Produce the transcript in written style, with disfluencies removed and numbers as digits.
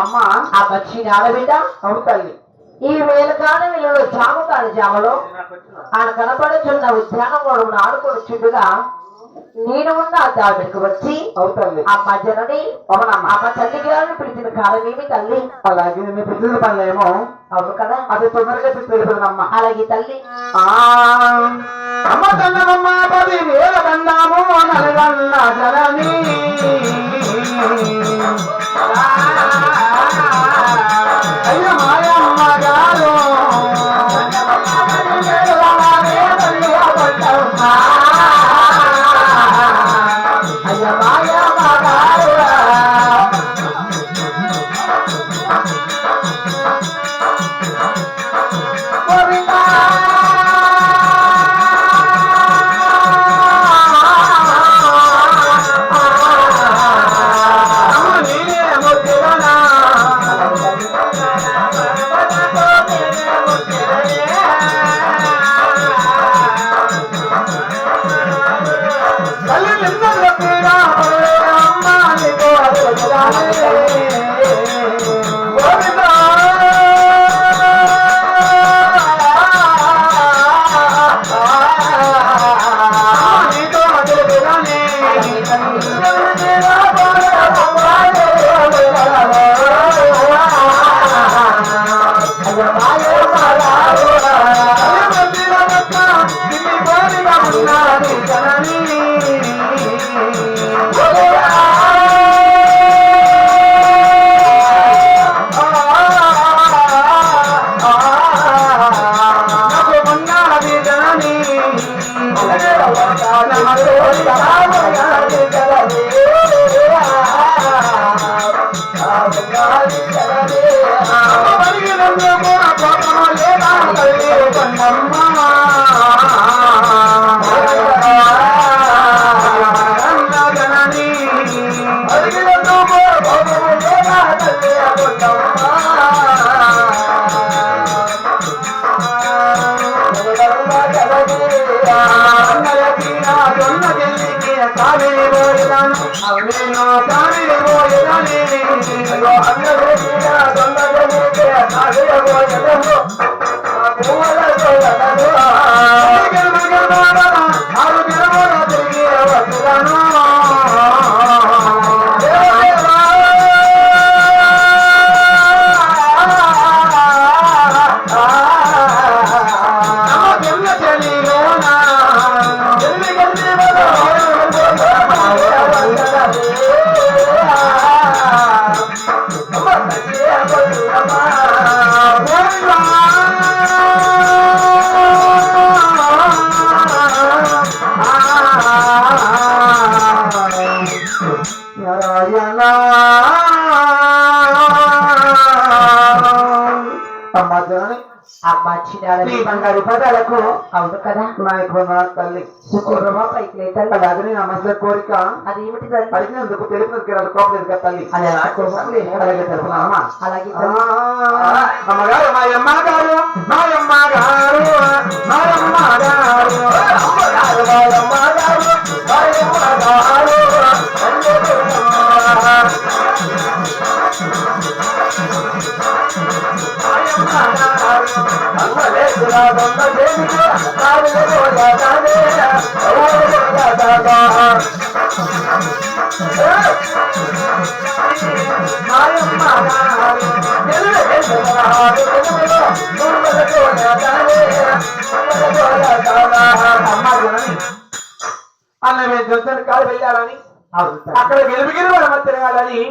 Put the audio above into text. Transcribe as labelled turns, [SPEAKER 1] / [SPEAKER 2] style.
[SPEAKER 1] అమ్మా ఆ పక్షి ఆడబిడ్డ అవును తల్లి ఈ వేలకాడ వీళ్ళు జాము కాని జామలో ఆయన కనపడుచున్న ఉద్యానంలో ఆడుకొని చుట్టుగా నేను ఉన్న ఆ దావిడికి వచ్చి అవుతుంది ఆ మధ్యలోని అవునమ్మా ఆ తల్లి గారిని పిలిచిన కాలమేమి తల్లి అలాగే నేను పిలిచిన పనులేమో అవును కదా అది తొందరగా తెలియదమ్మా అలాగే తల్లి అమ్మ దండమమ్మ 10,000 దండాము నలగన్న జనని అయ్య మాయమ్మ గారు అయ్య మాయమ్మ గారు బంగారు పదాలకు అవును కదా తల్లి అలాగే నమస్తే కోరిక అది ఏమిటి అడిగినందుకు తెలిపినందుకు కోపలేదు కదా తల్లి అలాగే తెలుపున్నామా అలాగే అమ్మగారు మాయమ్మ గారు మాయమ్మ గారు మాయమ్మ గారు మాయమ్మ గారు మాయమ్మ గారు అన్న మేము చూస్తాను కాలు వెళ్ళాలని అక్కడ గెలిపిగిరి వాళ్ళ మధ్య తిరగాలని